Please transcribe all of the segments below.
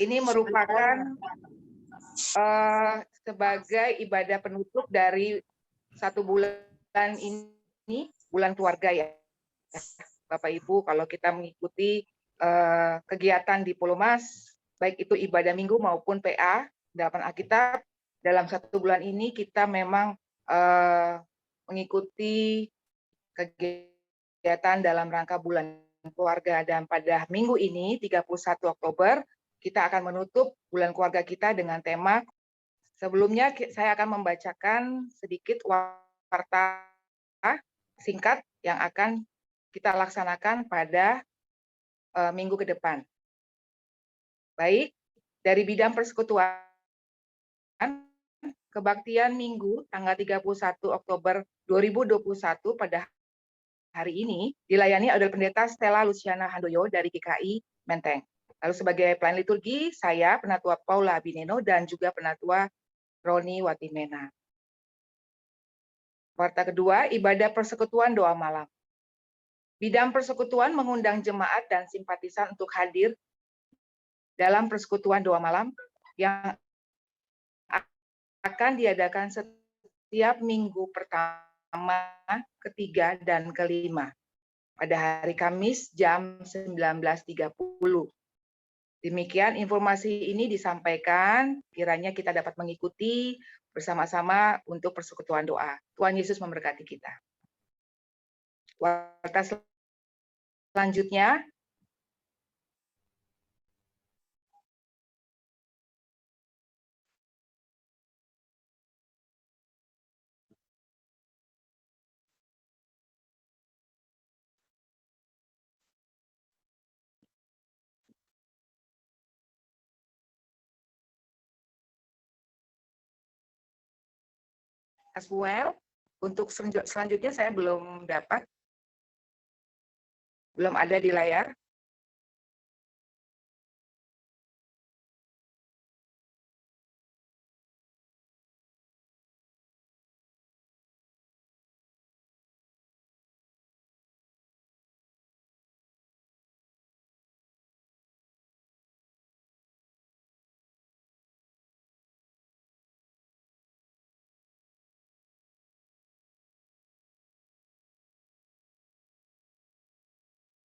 Ini merupakan sebagai ibadah penutup dari 1 bulan ini, bulan keluarga ya, Bapak Ibu. Kalau kita mengikuti kegiatan di Pulomas, baik itu ibadah minggu maupun PA, dalam Alkitab, dalam 1 bulan ini kita memang mengikuti kegiatan dalam rangka bulan keluarga, dan pada minggu ini 31 Oktober kita akan menutup bulan keluarga kita dengan tema. Sebelumnya saya akan membacakan sedikit warta singkat yang akan kita laksanakan pada minggu ke depan. Baik, dari bidang persekutuan, kebaktian minggu tanggal 31 Oktober 2021 pada hari ini dilayani oleh Pendeta Stella Luciana Handoyo dari GKI Menteng. Lalu sebagai pelayan liturgi, saya Penatua Paula Bineno dan juga Penatua Roni Watimena. Warta kedua, ibadah persekutuan doa malam. Bidang persekutuan mengundang jemaat dan simpatisan untuk hadir dalam persekutuan doa malam yang akan diadakan setiap minggu pertama, ketiga, dan kelima pada hari Kamis jam 19.30. Demikian informasi ini disampaikan, kiranya kita dapat mengikuti bersama-sama untuk persekutuan doa. Tuhan Yesus memberkati kita. Warta selanjutnya, as well, untuk selanjutnya saya belum dapat, belum ada di layar.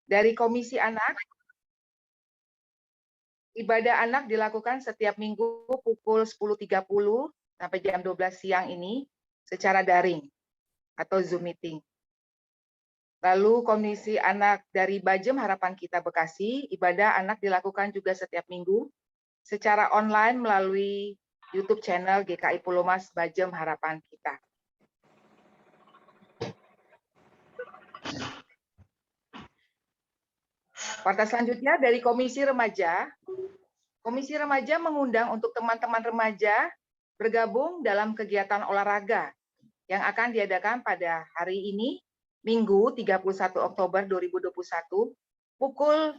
Dari Komisi Anak, ibadah anak dilakukan setiap minggu pukul 10.30 sampai jam 12 siang ini secara daring atau Zoom meeting. Lalu Komisi Anak dari Bajem Harapan Kita Bekasi, ibadah anak dilakukan juga setiap minggu secara online melalui YouTube channel GKI Pulomas Bajem Harapan Kita. Warta selanjutnya dari Komisi Remaja. Komisi Remaja mengundang untuk teman-teman remaja bergabung dalam kegiatan olahraga yang akan diadakan pada hari ini, Minggu 31 Oktober 2021, pukul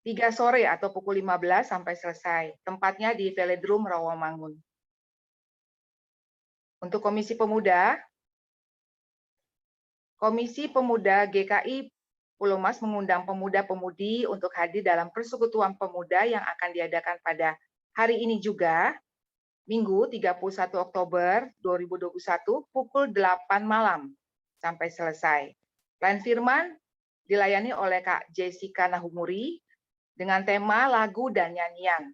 3 sore atau pukul 15 sampai selesai. Tempatnya di Velodrome Rawamangun. Untuk Komisi Pemuda GKI Pulomas mengundang pemuda-pemudi untuk hadir dalam persekutuan pemuda yang akan diadakan pada hari ini juga, Minggu 31 Oktober 2021, pukul 8 malam sampai selesai. Pelayan firman dilayani oleh Kak Jessica Nahumuri dengan tema lagu dan nyanyian.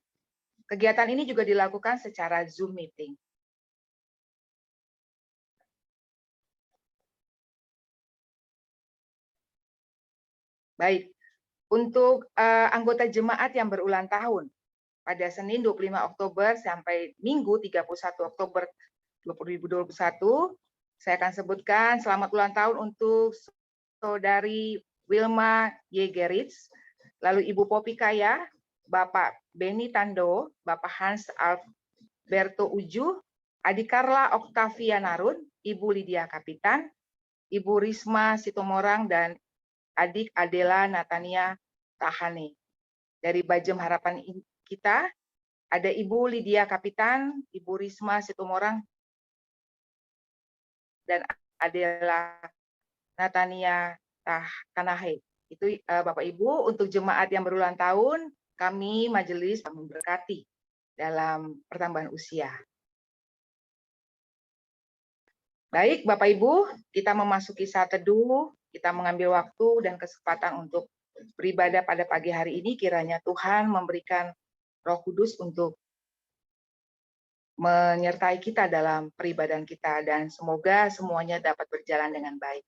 Kegiatan ini juga dilakukan secara Zoom meeting. Baik, untuk anggota jemaat yang berulang tahun pada Senin 25 Oktober sampai Minggu 31 Oktober 2021, saya akan sebutkan selamat ulang tahun untuk Saudari Wilma Yegeritz, lalu Ibu Popi Kaya, Bapak Beni Tando, Bapak Hans Alberto Uju, Adik Carla Octavia Narun, Ibu Lydia Kapitan, Ibu Risma Sitomorang, dan Adik Adela Natania Tahane. Dari Bajem Harapan Kita, ada Ibu Lydia Kapitan, Ibu Risma Sitomorang, dan Adela Natania Tanahe. Itu Bapak Ibu, untuk jemaat yang berulang tahun, kami majelis memberkati dalam pertambahan usia. Baik, Bapak Ibu, kita memasuki saat teduh, kita mengambil waktu dan kesempatan untuk beribadah pada pagi hari ini. Kiranya Tuhan memberikan Roh Kudus untuk menyertai kita dalam peribadahan kita, dan semoga semuanya dapat berjalan dengan baik.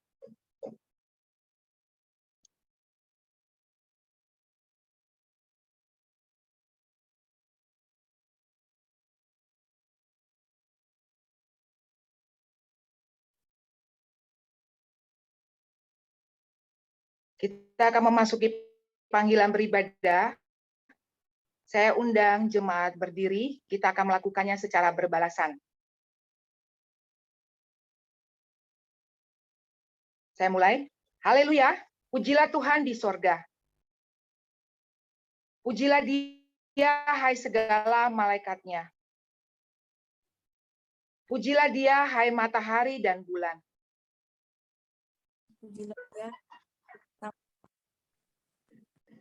Kita akan memasuki panggilan beribadah. Saya undang jemaat berdiri, kita akan melakukannya secara berbalasan. Saya mulai. Haleluya, pujilah Tuhan di sorga. Pujilah Dia, hai segala malaikatnya. Pujilah Dia, hai matahari dan bulan. Pujilah Dia,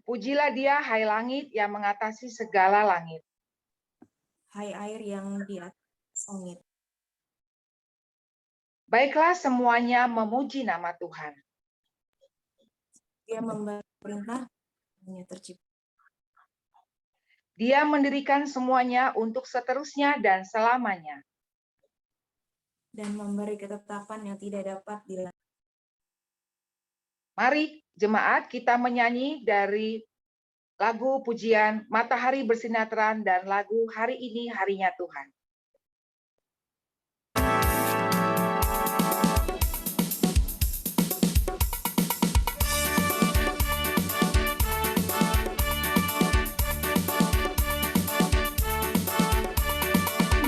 Pujilah Dia, hai langit yang mengatasi segala langit. hai air yang di atas langit. Baiklah semuanya memuji nama Tuhan. Dia memberi perintah, hanya tercipta. Dia mendirikan semuanya untuk seterusnya dan selamanya. Dan memberi ketetapan yang tidak dapat dilakukan. Mari jemaat kita menyanyi dari lagu pujian Matahari Bersinar Terang dan lagu Hari Ini Harinya Tuhan.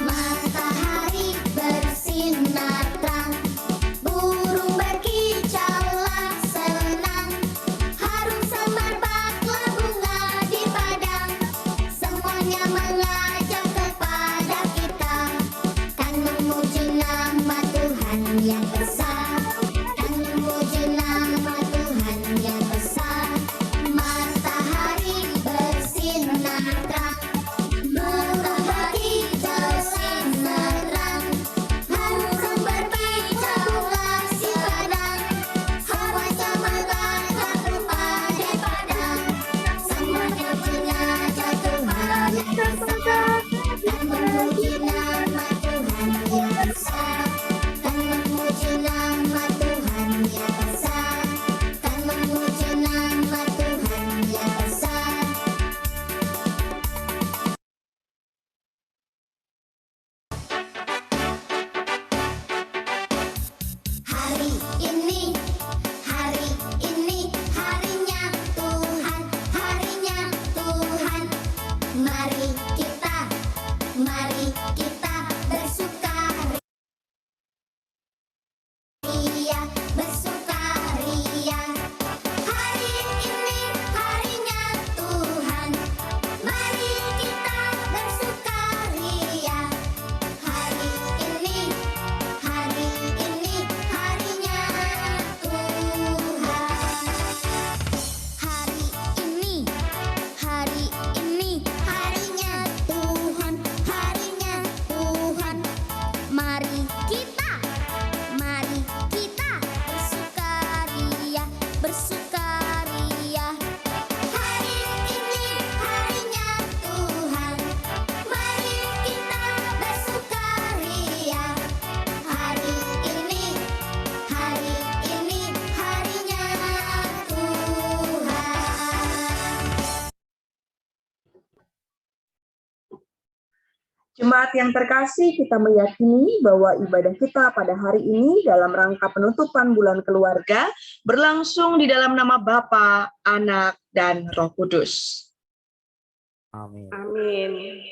Matahari bersinar terang, burung berkicaulah senang, harum semerbaklah bunga di padang, semuanya mengajak kepada kita, kan memuji nama Tuhan yang besar, kan memuji nama Tuhan yang besar. Matahari bersinar terang, burung berkicau sinar terang, harum berkicaulah si padang, hawanya mengajak kepada padang, semuanya mengajak Tuhan yang besar, dan memuji nama Tuhan yang besar, dan memuji nama Tuhan yang besar, dan memuji nama Tuhan yang besar. Hari ini harinya Tuhan, harinya Tuhan. Mari kita bersukaria, bersukaria. Hari ini harinya Tuhan. Mari kita bersukaria. Hari ini harinya Tuhan. Hari ini harinya Tuhan, harinya Tuhan. Mari kita bersukaria, bersukaria. Hari ini harinya Tuhan. Mari kita bersukaria. Hari ini harinya Tuhan. Jemaat yang terkasih, kita meyakini bahwa ibadah kita pada hari ini dalam rangka penutupan bulan keluarga berlangsung di dalam nama Bapa, Anak, dan Roh Kudus. Amin. Amin.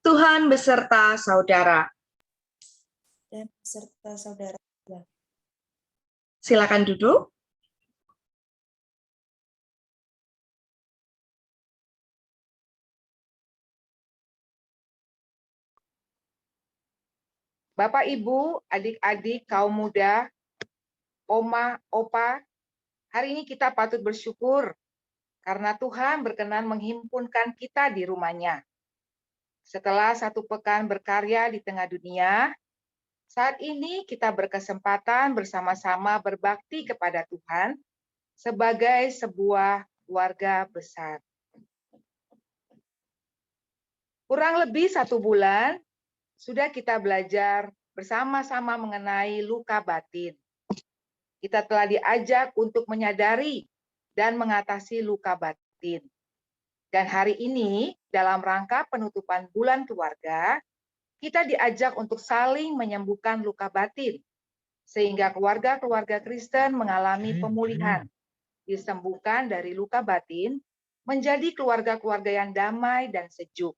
Tuhan beserta saudara. Dan beserta saudara. Silakan duduk. Bapak, Ibu, adik-adik, kaum muda, oma, opa, hari ini kita patut bersyukur karena Tuhan berkenan menghimpunkan kita di rumah-Nya. Setelah 1 pekan berkarya di tengah dunia, saat ini kita berkesempatan bersama-sama berbakti kepada Tuhan sebagai sebuah keluarga besar. Kurang lebih 1 bulan, sudah kita belajar bersama-sama mengenai luka batin. Kita telah diajak untuk menyadari dan mengatasi luka batin. Dan hari ini, dalam rangka penutupan bulan keluarga, kita diajak untuk saling menyembuhkan luka batin, sehingga keluarga-keluarga Kristen mengalami pemulihan, disembuhkan dari luka batin, menjadi keluarga-keluarga yang damai dan sejuk.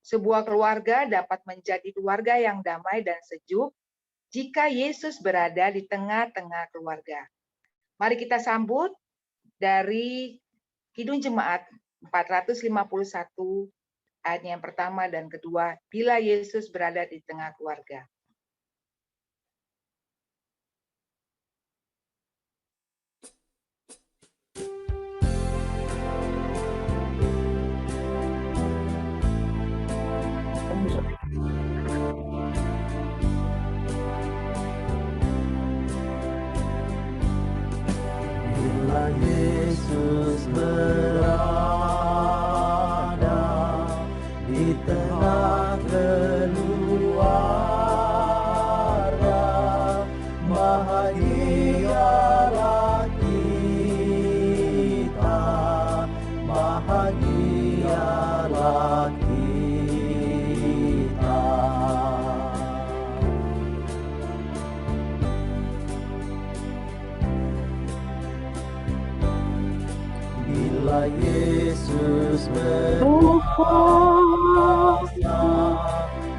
Sebuah keluarga dapat menjadi keluarga yang damai dan sejuk jika Yesus berada di tengah-tengah keluarga. Mari kita sambut dari Kidung Jemaat 451 ayat yang pertama dan kedua, bila Yesus berada di tengah keluarga. Bila Yesus berada di tengah keluarga, bahagialah kita, bahagialah kita. Bila Yesus berkuasa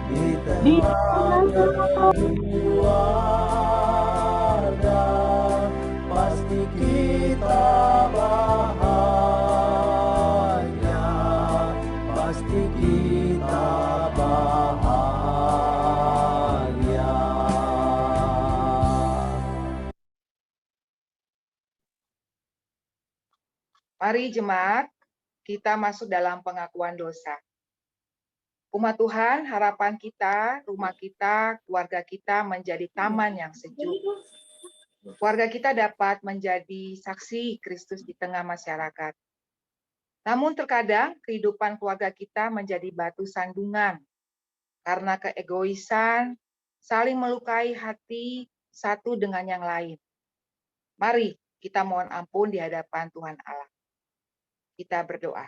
di tengah keluarga, pasti kita bahagia, pasti kita bahagia. Mari jemaat, kita masuk dalam pengakuan dosa. Umat Tuhan, harapan kita, rumah kita, keluarga kita menjadi taman yang sejuk. Keluarga kita dapat menjadi saksi Kristus di tengah masyarakat. Namun terkadang kehidupan keluarga kita menjadi batu sandungan karena keegoisan, saling melukai hati satu dengan yang lain. Mari kita mohon ampun di hadapan Tuhan Allah. Kita berdoa.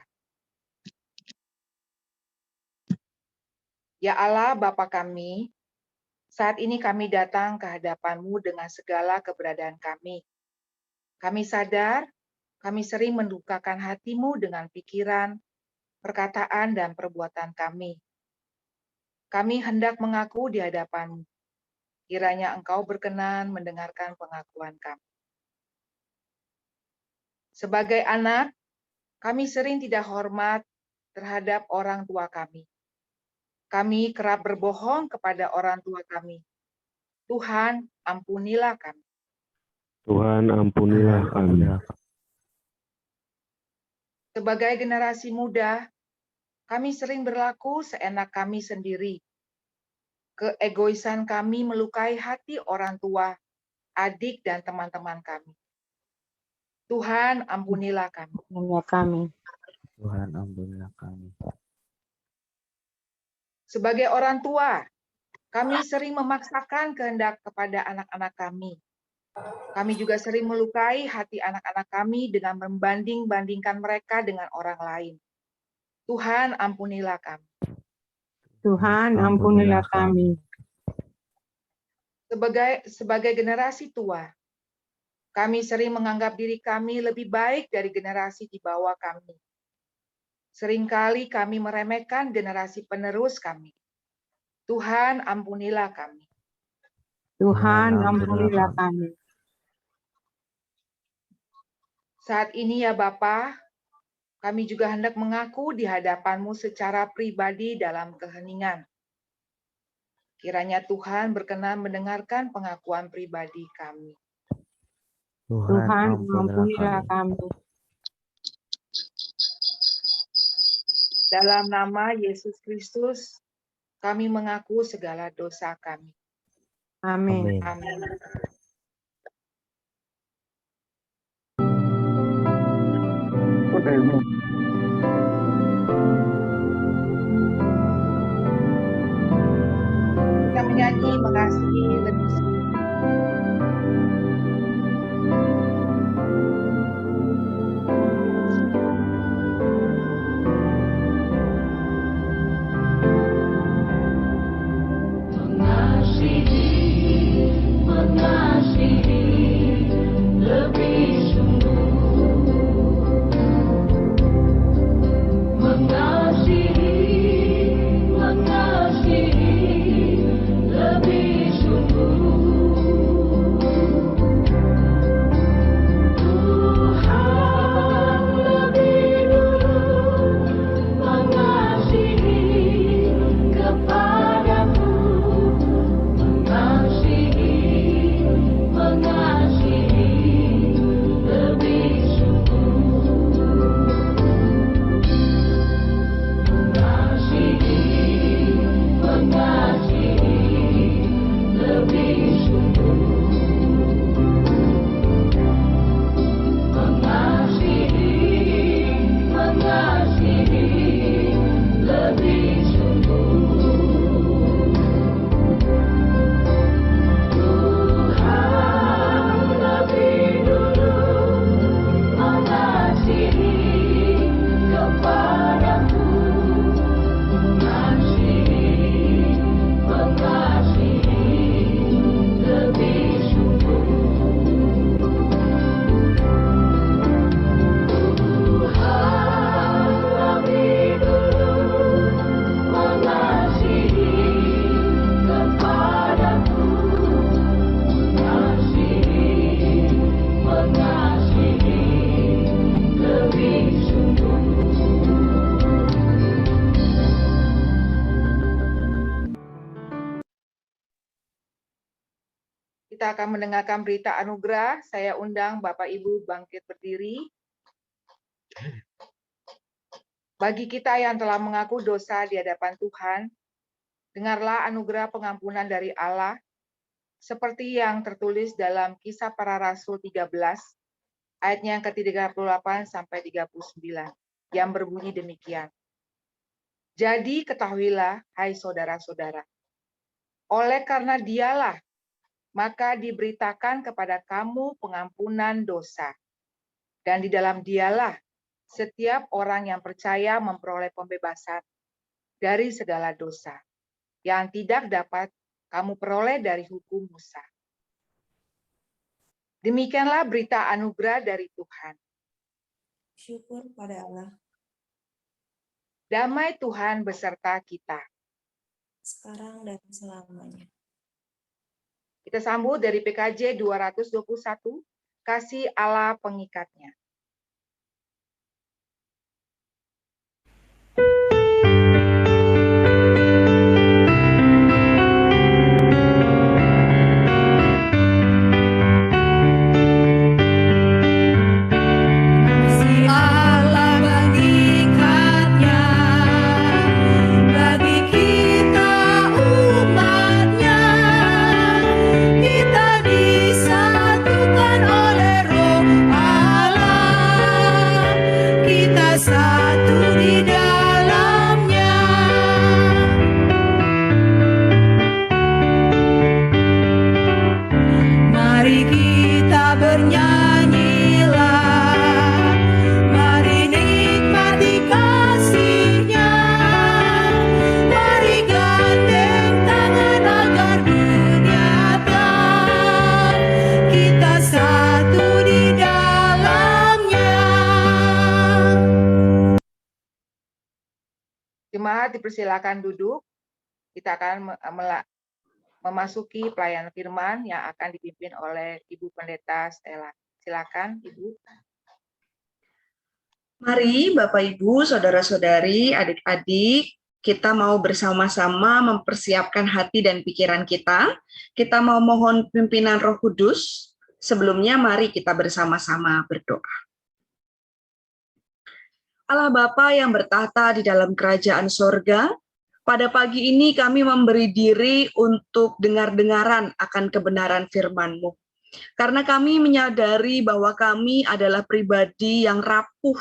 Ya Allah, Bapa kami, saat ini kami datang ke hadapan-Mu dengan segala keberadaan kami. Kami sadar, kami sering mendukakan hati-Mu dengan pikiran, perkataan, dan perbuatan kami. Kami hendak mengaku di hadapan-Mu. Kiranya Engkau berkenan mendengarkan pengakuan kami. Sebagai anak, kami sering tidak hormat terhadap orang tua kami. Kami kerap berbohong kepada orang tua kami. Tuhan, ampunilah kami. Tuhan, ampunilah kami. Sebagai generasi muda, kami sering berlaku seenak kami sendiri. Keegoisan kami melukai hati orang tua, adik, dan teman-teman kami. Tuhan, ampunilah kami. Tuhan, ampunilah kami. Sebagai orang tua, kami sering memaksakan kehendak kepada anak-anak kami. Kami juga sering melukai hati anak-anak kami dengan membanding-bandingkan mereka dengan orang lain. Tuhan, ampunilah kami. Tuhan, ampunilah kami. Sebagai generasi tua, kami sering menganggap diri kami lebih baik dari generasi di bawah kami. Seringkali kami meremehkan generasi penerus kami. Tuhan, ampunilah kami. Tuhan, ampunilah kami. Saat ini ya Bapa, kami juga hendak mengaku di hadapan-Mu secara pribadi dalam keheningan. Kiranya Tuhan berkenan mendengarkan pengakuan pribadi kami. Tuhan, ampunilah kami. Dalam nama Yesus Kristus, kami mengaku segala dosa kami. Amin. Amin. Kita menyanyi mengasihi lebih sungguh. Kita akan mendengarkan berita anugerah. Saya undang Bapak Ibu bangkit berdiri. Bagi kita yang telah mengaku dosa di hadapan Tuhan, dengarlah anugerah pengampunan dari Allah, seperti yang tertulis dalam Kisah Para Rasul 13, ayatnya yang ke-38 sampai 39, yang berbunyi demikian. Jadi ketahuilah, hai saudara-saudara, oleh karena Dialah maka diberitakan kepada kamu pengampunan dosa. Dan di dalam Dialah, setiap orang yang percaya memperoleh pembebasan dari segala dosa, yang tidak dapat kamu peroleh dari hukum Musa. Demikianlah berita anugerah dari Tuhan. Syukur pada Allah. Damai Tuhan beserta kita. Sekarang dan selamanya. Kita sambut dari PKJ 221, kasih Allah pengikatnya. Jemaat dipersilakan duduk. Kita akan memasuki pelayanan firman yang akan dipimpin oleh Ibu Pendeta Stella. Silakan, Ibu. Mari Bapak Ibu, saudara-saudari, adik-adik, kita mau bersama-sama mempersiapkan hati dan pikiran kita. Kita mau mohon pimpinan Roh Kudus. Sebelumnya mari kita bersama-sama berdoa. Allah Bapa yang bertahta di dalam kerajaan sorga, pada pagi ini kami memberi diri untuk dengar-dengaran akan kebenaran firman-Mu. Karena kami menyadari bahwa kami adalah pribadi yang rapuh,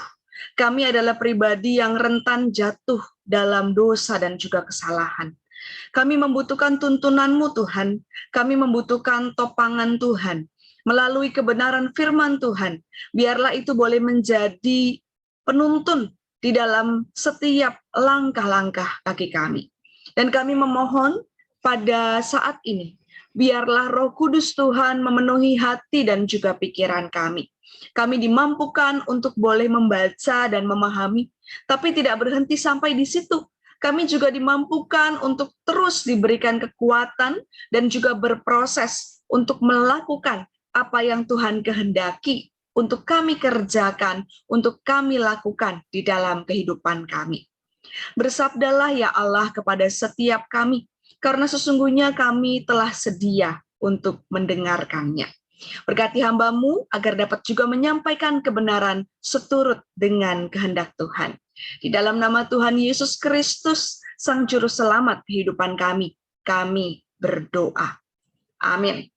kami adalah pribadi yang rentan jatuh dalam dosa dan juga kesalahan. Kami membutuhkan tuntunan-Mu Tuhan, kami membutuhkan topangan Tuhan. Melalui kebenaran firman Tuhan, biarlah itu boleh menjadi penuntun di dalam setiap langkah-langkah kaki kami. Dan kami memohon pada saat ini, biarlah Roh Kudus Tuhan memenuhi hati dan juga pikiran kami. Kami dimampukan untuk boleh membaca dan memahami, tapi tidak berhenti sampai di situ. Kami juga dimampukan untuk terus diberikan kekuatan dan juga berproses untuk melakukan apa yang Tuhan kehendaki untuk kami kerjakan, untuk kami lakukan di dalam kehidupan kami. Bersabdalah ya Allah kepada setiap kami, karena sesungguhnya kami telah sedia untuk mendengarkannya. Berkati hamba-Mu agar dapat juga menyampaikan kebenaran seturut dengan kehendak Tuhan. Di dalam nama Tuhan Yesus Kristus, Sang Juru Selamat kehidupan kami berdoa. Amin.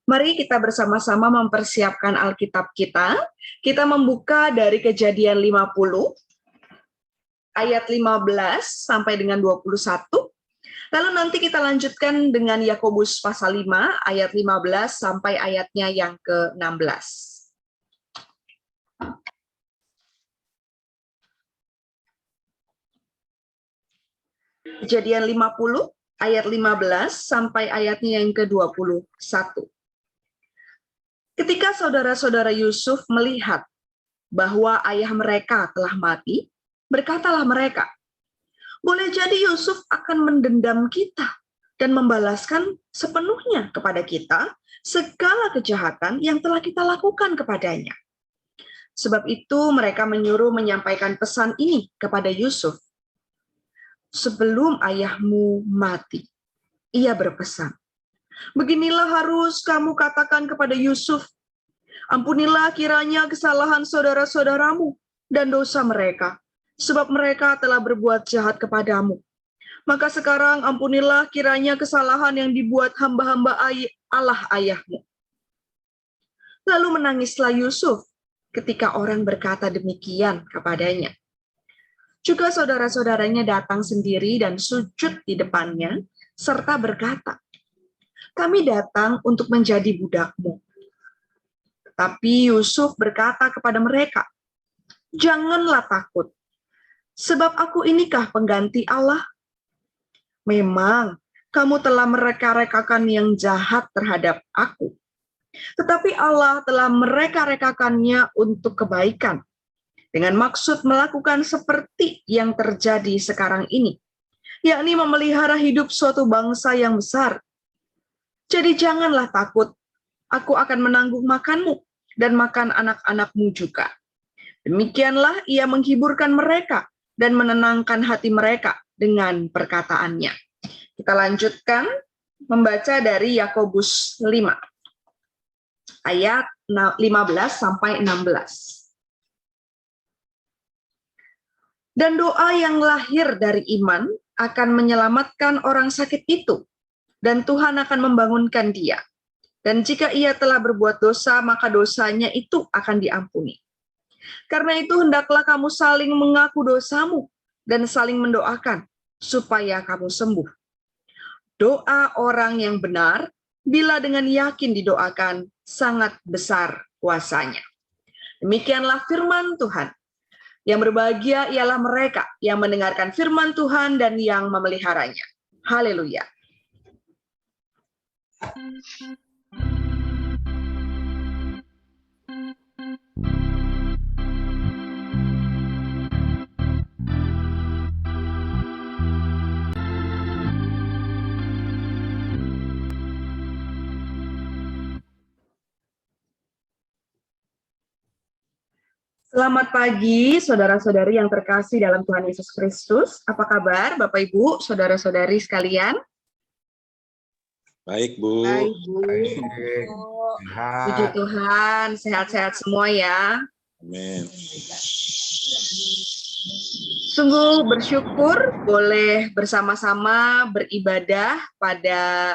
Mari kita bersama-sama mempersiapkan Alkitab kita. Kita membuka dari Kejadian 50, ayat 15 sampai dengan 21. Lalu nanti kita lanjutkan dengan Yakobus pasal 5, ayat 15 sampai ayatnya yang ke-16. Kejadian 50, ayat 15 sampai ayatnya yang ke-21. Ketika saudara-saudara Yusuf melihat bahwa ayah mereka telah mati, berkatalah mereka, boleh jadi Yusuf akan mendendam kita dan membalaskan sepenuhnya kepada kita segala kejahatan yang telah kita lakukan kepadanya. Sebab itu mereka menyuruh menyampaikan pesan ini kepada Yusuf. Sebelum ayahmu mati, ia berpesan, beginilah harus kamu katakan kepada Yusuf, ampunilah kiranya kesalahan saudara-saudaramu dan dosa mereka, sebab mereka telah berbuat jahat kepadamu. Maka sekarang ampunilah kiranya kesalahan yang dibuat hamba-hamba Allah ayahmu. Lalu menangislah Yusuf ketika orang berkata demikian kepadanya. Juga saudara-saudaranya datang sendiri dan sujud di depannya, serta berkata, kami datang untuk menjadi budakmu. Tapi Yusuf berkata kepada mereka, janganlah takut, sebab aku inikah pengganti Allah? Memang kamu telah mereka-rekakan yang jahat terhadap aku, tetapi Allah telah mereka-rekakannya untuk kebaikan, dengan maksud melakukan seperti yang terjadi sekarang ini, yakni memelihara hidup suatu bangsa yang besar. Jadi janganlah takut, aku akan menanggung makanmu dan makan anak-anakmu juga. Demikianlah ia menghiburkan mereka dan menenangkan hati mereka dengan perkataannya. Kita lanjutkan membaca dari Yakobus 5, ayat 15 sampai 16. Dan doa yang lahir dari iman akan menyelamatkan orang sakit itu, dan Tuhan akan membangunkan dia. Dan jika ia telah berbuat dosa, maka dosanya itu akan diampuni. Karena itu hendaklah kamu saling mengaku dosamu dan saling mendoakan supaya kamu sembuh. Doa orang yang benar, bila dengan yakin didoakan, sangat besar kuasanya. Demikianlah firman Tuhan. Yang berbahagia ialah mereka yang mendengarkan firman Tuhan dan yang memeliharanya. Haleluya. Selamat pagi, saudara-saudari yang terkasih dalam Tuhan Yesus Kristus. Apa kabar, Bapak Ibu, saudara-saudari sekalian? Baik, Bu. Baik, Bu. Sehat. Puji Tuhan, sehat-sehat semua ya. Amin. Sungguh bersyukur boleh bersama-sama beribadah pada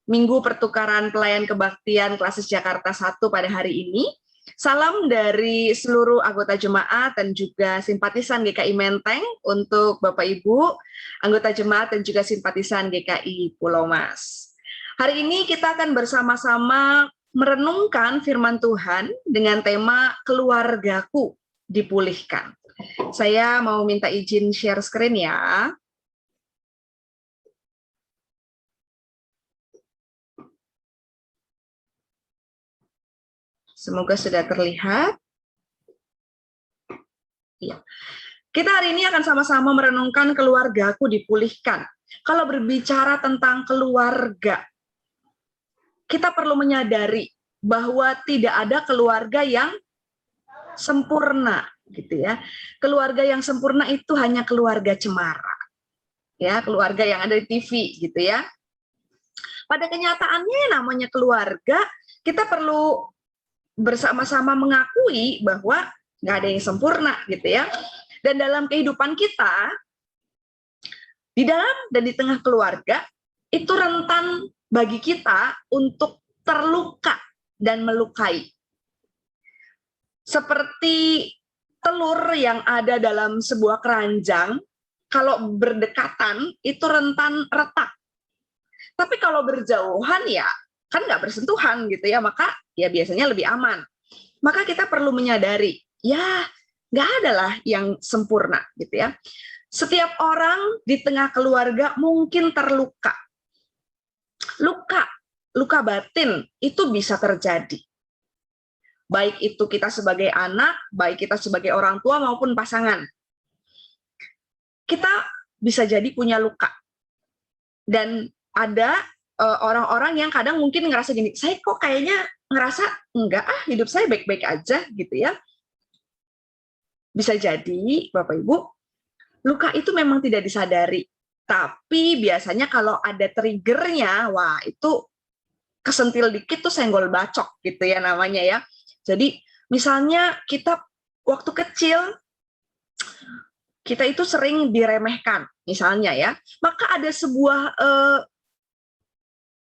Minggu Pertukaran Pelayan Kebaktian Klasis Jakarta 1 pada hari ini. Salam dari seluruh anggota jemaat dan juga simpatisan GKI Menteng untuk Bapak Ibu, anggota jemaat dan juga simpatisan GKI Pulau Mas. Hari ini kita akan bersama-sama merenungkan firman Tuhan dengan tema keluargaku dipulihkan. Saya mau minta izin share screen ya. Semoga sudah terlihat. Ya. Kita hari ini akan sama-sama merenungkan keluargaku dipulihkan. Kalau berbicara tentang keluarga, kita perlu menyadari bahwa tidak ada keluarga yang sempurna, gitu ya. Keluarga yang sempurna itu hanya keluarga cemara. Ya, keluarga yang ada di TV, gitu ya. Pada kenyataannya namanya keluarga, kita perlu bersama-sama mengakui bahwa nggak ada yang sempurna gitu ya. Dan dalam kehidupan kita, di dalam dan di tengah keluarga, itu rentan bagi kita untuk terluka dan melukai. Seperti telur yang ada dalam sebuah keranjang, kalau berdekatan itu rentan retak. Tapi kalau berjauhan ya kan nggak bersentuhan gitu ya, maka ya biasanya lebih aman. Maka kita perlu menyadari, ya nggak ada lah yang sempurna gitu ya. Setiap orang di tengah keluarga mungkin terluka. Luka batin itu bisa terjadi. Baik itu kita sebagai anak, baik kita sebagai orang tua maupun pasangan. Kita bisa jadi punya luka. Dan ada orang-orang yang kadang mungkin ngerasa gini, saya kok kayaknya ngerasa enggak hidup saya baik-baik aja gitu ya. Bisa jadi Bapak Ibu, luka itu memang tidak disadari. Tapi biasanya kalau ada triggernya, wah itu kesentil dikit tuh senggol bacok gitu ya namanya ya. Jadi misalnya kita waktu kecil, kita itu sering diremehkan misalnya ya, maka ada sebuah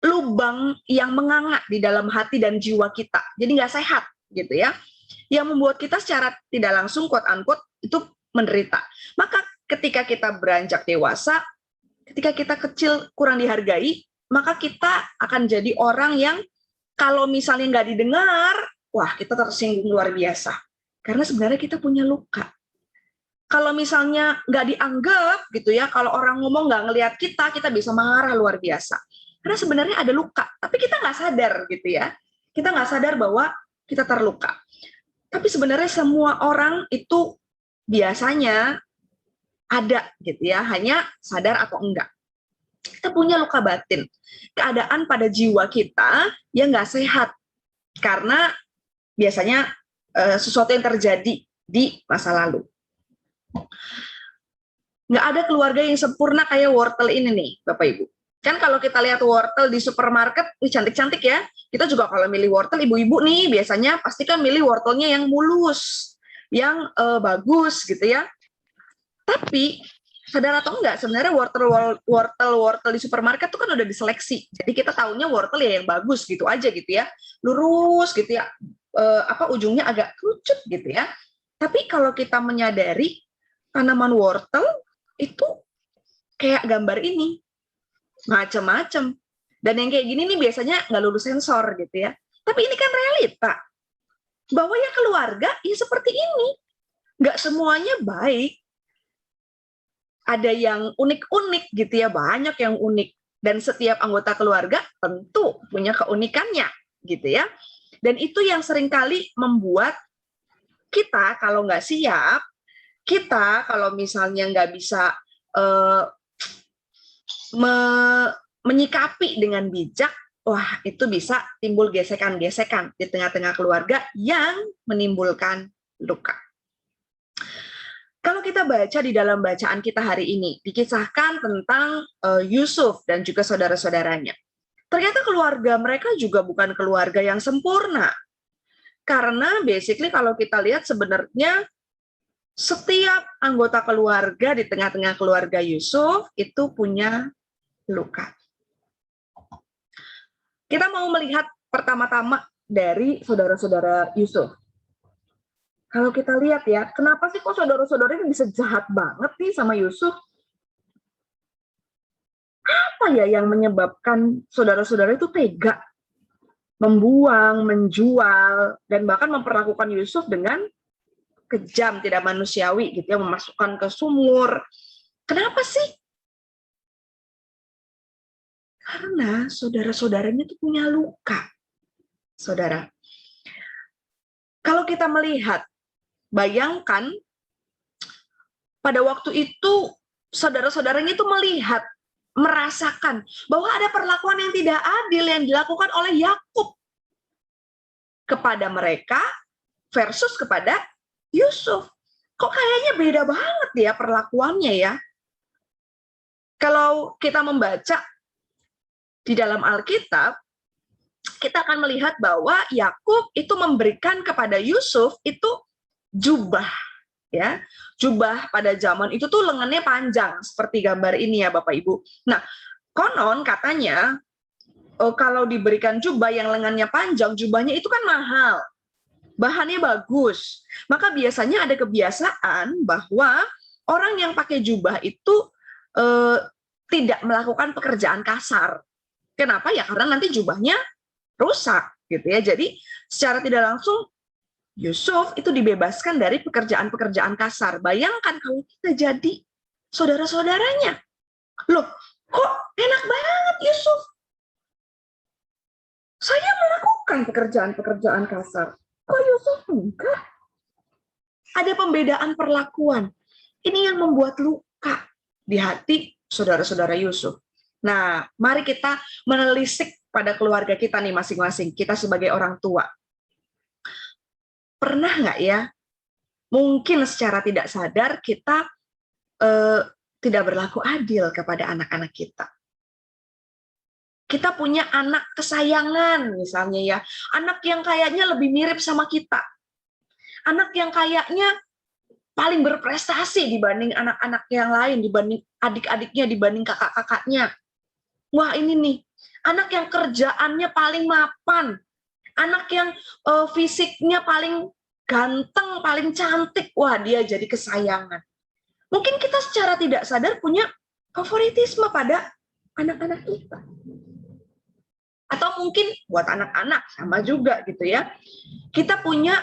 lubang yang menganga di dalam hati dan jiwa kita, jadi nggak sehat gitu ya, yang membuat kita secara tidak langsung quote unquote itu menderita. Maka ketika kita beranjak dewasa, ketika kita kecil kurang dihargai, maka kita akan jadi orang yang kalau misalnya nggak didengar, wah kita tersinggung luar biasa, karena sebenarnya kita punya luka. Kalau misalnya nggak dianggap gitu ya, kalau orang ngomong nggak ngelihat kita bisa marah luar biasa. Karena sebenarnya ada luka, tapi kita nggak sadar gitu ya. Kita nggak sadar bahwa kita terluka. Tapi sebenarnya semua orang itu biasanya ada gitu ya, hanya sadar atau enggak. Kita punya luka batin, keadaan pada jiwa kita yang nggak sehat. Karena biasanya sesuatu yang terjadi di masa lalu. Nggak ada keluarga yang sempurna kayak wortel ini nih, Bapak Ibu. Kan kalau kita lihat wortel di supermarket, wih cantik-cantik ya. Kita juga kalau milih wortel, ibu-ibu nih biasanya pasti kan milih wortelnya yang mulus, yang bagus gitu ya. Tapi sadar atau enggak, sebenarnya wortel di supermarket itu kan udah diseleksi. Jadi kita tahunya wortel ya yang bagus gitu aja gitu ya, lurus gitu ya, ujungnya agak kerucut gitu ya. Tapi kalau kita menyadari tanaman wortel itu kayak gambar ini, macam-macam. Dan yang kayak gini nih biasanya nggak lulus sensor gitu ya. Tapi ini kan realita. Bahwa ya keluarga ya seperti ini. Nggak semuanya baik. Ada yang unik-unik gitu ya, banyak yang unik. Dan setiap anggota keluarga tentu punya keunikannya gitu ya. Dan itu yang seringkali membuat kita kalau nggak siap, kita kalau misalnya nggak bisa menyikapi dengan bijak, wah itu bisa timbul gesekan-gesekan di tengah-tengah keluarga yang menimbulkan luka. Kalau kita baca di dalam bacaan kita hari ini, dikisahkan tentang Yusuf dan juga saudara-saudaranya. Ternyata keluarga mereka juga bukan keluarga yang sempurna. Karena basically kalau kita lihat sebenarnya setiap anggota keluarga di tengah-tengah keluarga Yusuf itu punya luka. Kita mau melihat pertama-tama dari saudara-saudara Yusuf. Kalau kita lihat ya, kenapa sih kok saudara-saudara ini bisa jahat banget nih sama Yusuf? Apa ya yang menyebabkan saudara-saudara itu tega? Membuang, menjual, dan bahkan memperlakukan Yusuf dengan kejam, tidak manusiawi gitu ya, memasukkan ke sumur. Kenapa sih? Karena saudara-saudaranya itu punya luka. Saudara, kalau kita melihat, bayangkan pada waktu itu saudara-saudaranya itu melihat, merasakan bahwa ada perlakuan yang tidak adil yang dilakukan oleh Yakub kepada mereka versus kepada Yusuf. Kok kayaknya beda banget ya perlakuannya ya. Kalau kita membaca di dalam Alkitab, kita akan melihat bahwa Yakub itu memberikan kepada Yusuf itu jubah. Ya, jubah pada zaman itu tuh lengannya panjang seperti gambar ini ya Bapak Ibu. Nah, konon katanya kalau diberikan jubah yang lengannya panjang, jubahnya itu kan mahal, bahannya bagus. Maka biasanya ada kebiasaan bahwa orang yang pakai jubah itu tidak melakukan pekerjaan kasar. Kenapa ya? Karena nanti jubahnya rusak gitu ya. Jadi secara tidak langsung Yusuf itu dibebaskan dari pekerjaan-pekerjaan kasar. Bayangkan kalau kita jadi saudara-saudaranya. Loh, kok enak banget Yusuf? Saya melakukan pekerjaan-pekerjaan kasar. Kok Yusuf enggak? Ada pembedaan perlakuan. Ini yang membuat luka di hati saudara-saudara Yusuf. Nah, mari kita menelisik pada keluarga kita nih masing-masing. Kita sebagai orang tua. Pernah nggak ya, mungkin secara tidak sadar kita tidak berlaku adil kepada anak-anak kita. Kita punya anak kesayangan misalnya ya, anak yang kayaknya lebih mirip sama kita. Anak yang kayaknya paling berprestasi dibanding anak-anak yang lain, dibanding adik-adiknya, dibanding kakak-kakaknya. Wah ini nih, anak yang kerjaannya paling mapan. Anak yang fisiknya paling ganteng, paling cantik, wah dia jadi kesayangan. Mungkin kita secara tidak sadar punya favoritisme pada anak-anak kita. Atau mungkin buat anak-anak sama juga gitu ya. Kita punya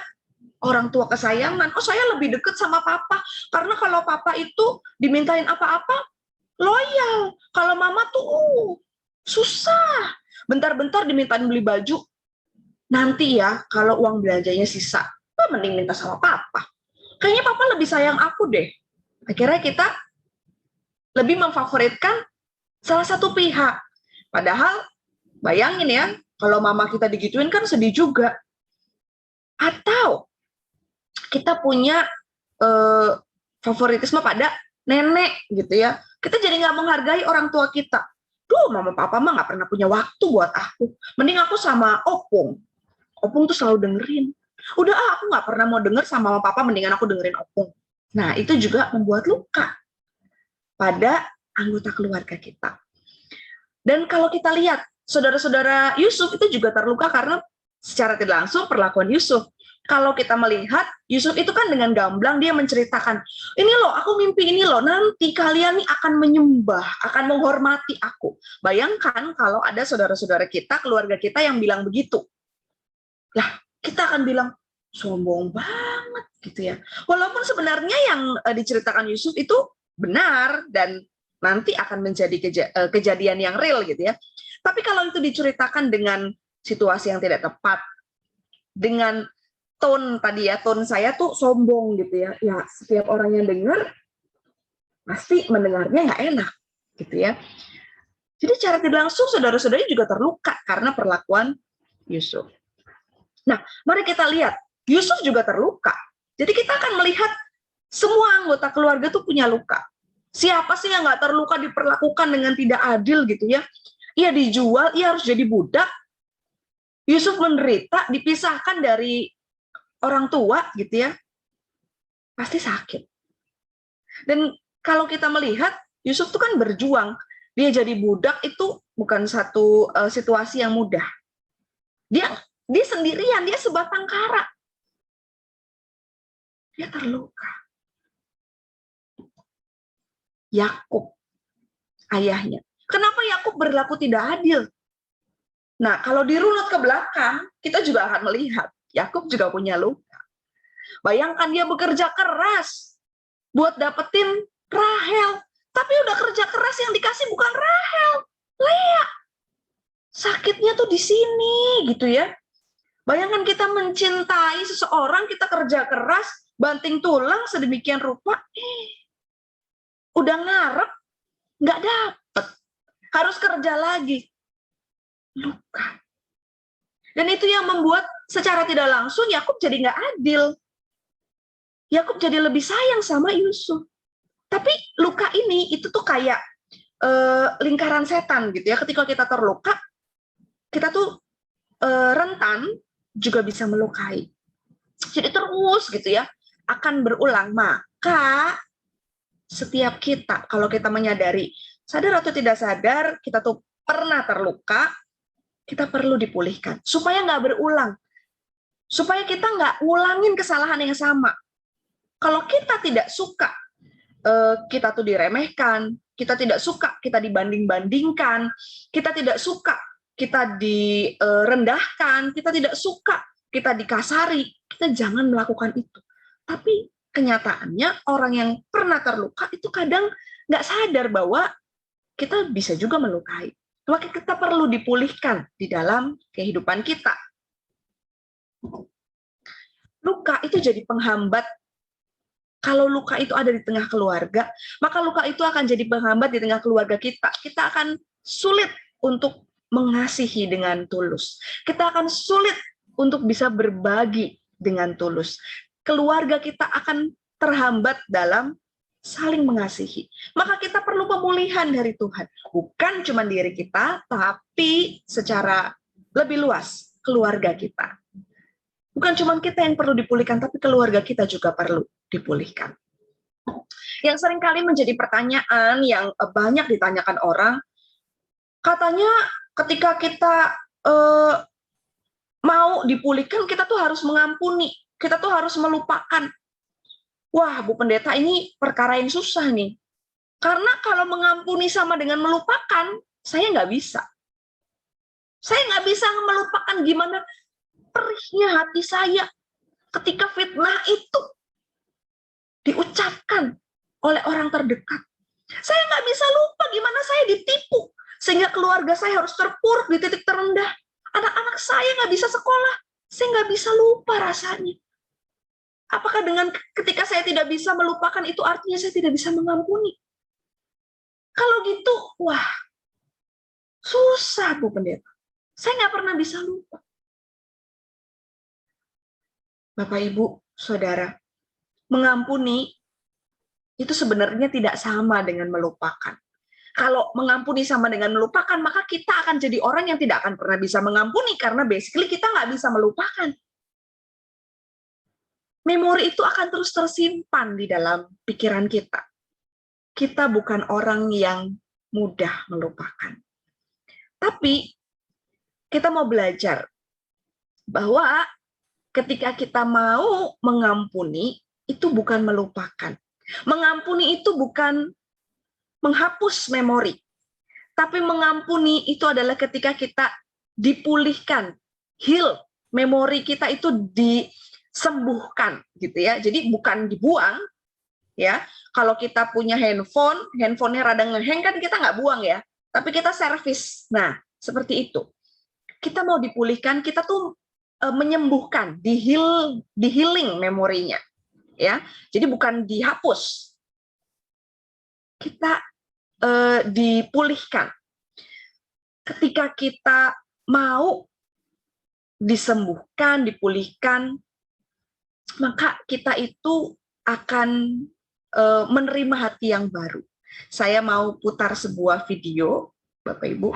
orang tua kesayangan, oh saya lebih dekat sama papa, karena kalau papa itu dimintain apa-apa, loyal. Kalau mama tuh susah. Bentar-bentar dimintain beli baju, nanti ya, kalau uang belanjanya sisa, mending minta sama papa. Kayaknya papa lebih sayang aku deh. Akhirnya kita lebih memfavoritkan salah satu pihak. Padahal, bayangin ya, kalau mama kita digituin kan sedih juga. Atau kita punya favoritisme pada nenek gitu ya. Kita jadi nggak menghargai orang tua kita. Duh, mama papa mah nggak pernah punya waktu buat aku. Mending aku sama opung. Opung tuh selalu dengerin. Udah aku nggak pernah mau denger sama mama papa, mendingan aku dengerin opung. Nah, itu juga membuat luka pada anggota keluarga kita. Dan kalau kita lihat, saudara-saudara Yusuf itu juga terluka karena secara tidak langsung perlakuan Yusuf. Kalau kita melihat, Yusuf itu kan dengan gamblang dia menceritakan, ini loh, aku mimpi ini loh, nanti kalian nih akan menyembah, akan menghormati aku. Bayangkan kalau ada saudara-saudara kita, keluarga kita yang bilang begitu. Lah, kita akan bilang, sombong banget gitu ya. Walaupun sebenarnya yang diceritakan Yusuf itu benar dan nanti akan menjadi kejadian yang real gitu ya. Tapi kalau itu diceritakan dengan situasi yang tidak tepat, dengan tone tadi ya, tone saya tuh sombong gitu ya. Ya, setiap orang yang dengar pasti mendengarnya nggak enak gitu ya. Jadi secara tidak langsung saudara-saudari juga terluka karena perlakuan Yusuf. Nah, mari kita lihat, Yusuf juga terluka. Jadi kita akan melihat semua anggota keluarga tuh punya luka. Siapa sih yang nggak terluka diperlakukan dengan tidak adil gitu ya? Ia dijual, ia harus jadi budak. Yusuf menderita, dipisahkan dari orang tua gitu ya, pasti sakit. Dan kalau kita melihat Yusuf tuh kan berjuang, dia jadi budak itu bukan satu situasi yang mudah. Dia sendirian, dia sebatang kara. Dia terluka. Yakub, ayahnya. Kenapa Yakub berlaku tidak adil? Nah, kalau dirunut ke belakang, kita juga akan melihat Yakub juga punya luka. Bayangkan dia bekerja keras buat dapetin Rahel, tapi udah kerja keras yang dikasih bukan Rahel, Lea. Sakitnya tuh di sini gitu ya. Bayangkan kita mencintai seseorang, kita kerja keras, banting tulang sedemikian rupa, udah ngarep, nggak dapet, harus kerja lagi, luka. Dan itu yang membuat secara tidak langsung Yakub jadi nggak adil. Yakub jadi lebih sayang sama Yusuf. Tapi luka ini itu tuh kayak lingkaran setan gitu ya. Ketika kita terluka, kita tuh rentan juga bisa melukai. Jadi terus gitu ya, akan berulang. Maka setiap kita, kalau kita menyadari, sadar atau tidak sadar, kita tuh pernah terluka, kita perlu dipulihkan. Supaya nggak berulang. Supaya kita nggak ngulangin kesalahan yang sama. Kalau kita tidak suka, kita tuh diremehkan, kita tidak suka, kita dibanding-bandingkan, kita tidak suka, kita direndahkan, kita tidak suka, kita dikasari, kita jangan melakukan itu. Tapi kenyataannya orang yang pernah terluka itu kadang nggak sadar bahwa kita bisa juga melukai. Maka kita perlu dipulihkan di dalam kehidupan kita. Luka itu jadi penghambat. Kalau luka itu ada di tengah keluarga, maka luka itu akan jadi penghambat di tengah keluarga kita. Kita akan sulit untuk mengasihi dengan tulus. Kita akan sulit untuk bisa berbagi dengan tulus. Keluarga kita akan terhambat dalam saling mengasihi. Maka kita perlu pemulihan dari Tuhan. Bukan cuma diri kita, tapi secara lebih luas, keluarga kita. Bukan cuma kita yang perlu dipulihkan, tapi keluarga kita juga perlu dipulihkan. Yang seringkali menjadi pertanyaan yang banyak ditanyakan orang, katanya ketika kita mau dipulihkan, kita tuh harus mengampuni, kita tuh harus melupakan. Wah, Bu Pendeta, ini perkara yang susah nih. Karena kalau mengampuni sama dengan melupakan, saya nggak bisa. Saya nggak bisa melupakan gimana perihnya hati saya ketika fitnah itu diucapkan oleh orang terdekat. Saya nggak bisa lupa gimana saya ditipu, sehingga keluarga saya harus terpuruk di titik terendah. Anak-anak saya nggak bisa sekolah, saya nggak bisa lupa rasanya. Apakah dengan ketika saya tidak bisa melupakan itu artinya saya tidak bisa mengampuni? Kalau gitu, wah, susah Bu Pendeta. Saya nggak pernah bisa lupa. Bapak, Ibu, Saudara, mengampuni itu sebenarnya tidak sama dengan melupakan. Kalau mengampuni sama dengan melupakan, maka kita akan jadi orang yang tidak akan pernah bisa mengampuni, karena basically kita nggak bisa melupakan. Memori itu akan terus tersimpan di dalam pikiran kita. Kita bukan orang yang mudah melupakan. Tapi kita mau belajar bahwa ketika kita mau mengampuni, itu bukan melupakan. Mengampuni itu bukan menghapus memori. Tapi mengampuni itu adalah ketika kita dipulihkan, heal, memori kita itu disembuhkan gitu ya. Jadi bukan dibuang ya. Kalau kita punya handphone, handphonenya rada ngehang kan kita nggak buang ya, tapi kita servis. Nah, seperti itu. Kita mau dipulihkan, kita tuh menyembuhkan, di healing memorinya, ya. Jadi bukan dihapus, kita dipulihkan. Ketika kita mau disembuhkan, dipulihkan, maka kita itu akan menerima hati yang baru. Saya mau putar sebuah video, Bapak Ibu.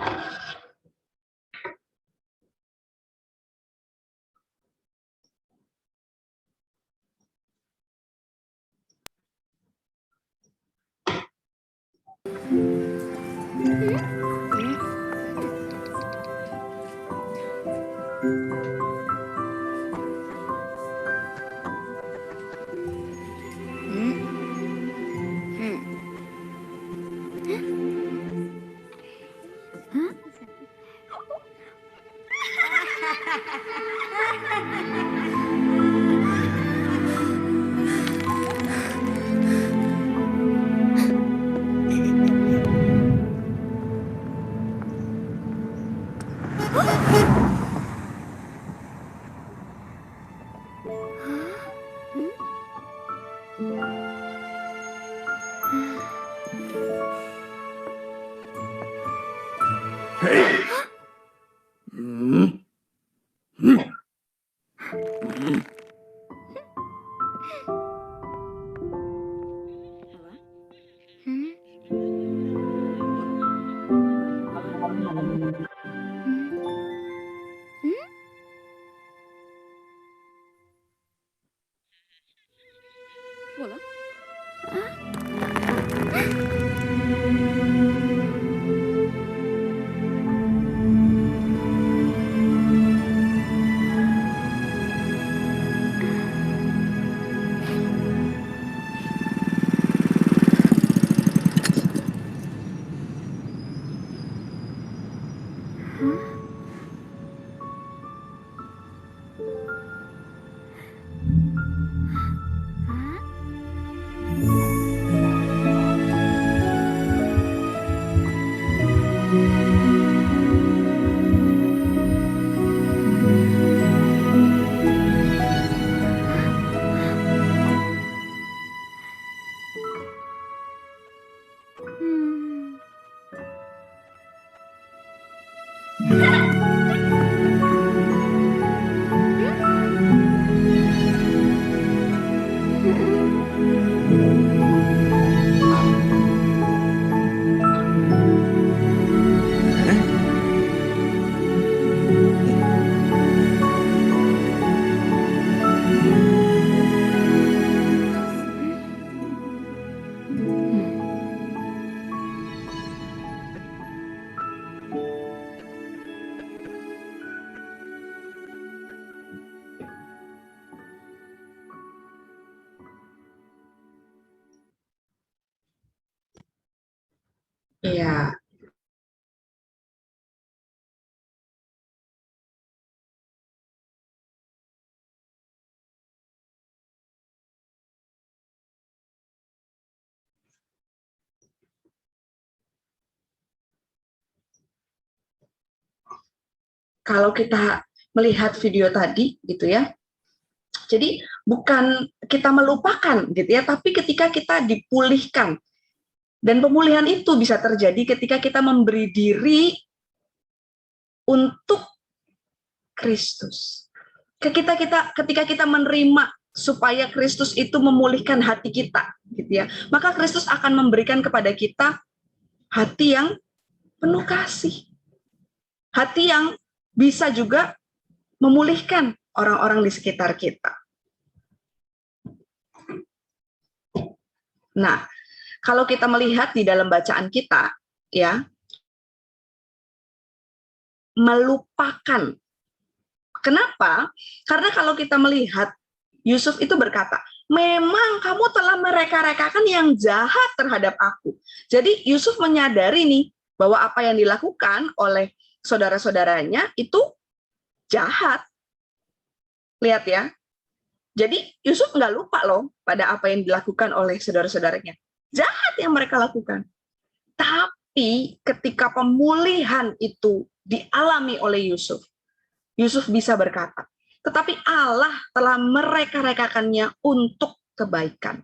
Iya, kalau kita melihat video tadi gitu ya, jadi bukan kita melupakan gitu ya, tapi ketika kita dipulihkan. Dan pemulihan itu bisa terjadi ketika kita memberi diri untuk Kristus. Ketika kita menerima supaya Kristus itu memulihkan hati kita gitu ya, maka Kristus akan memberikan kepada kita hati yang penuh kasih. Hati yang bisa juga memulihkan orang-orang di sekitar kita. Nah, kalau kita melihat di dalam bacaan kita, ya, melupakan. Kenapa? Karena kalau kita melihat, Yusuf itu berkata, memang kamu telah mereka-rekakan yang jahat terhadap aku. Jadi Yusuf menyadari nih, bahwa apa yang dilakukan oleh saudara-saudaranya itu jahat. Lihat ya. Jadi Yusuf nggak lupa loh pada apa yang dilakukan oleh saudara-saudaranya. Jahat yang mereka lakukan. Tapi ketika pemulihan itu dialami oleh Yusuf, Yusuf bisa berkata, tetapi Allah telah mereka-rekakannya untuk kebaikan.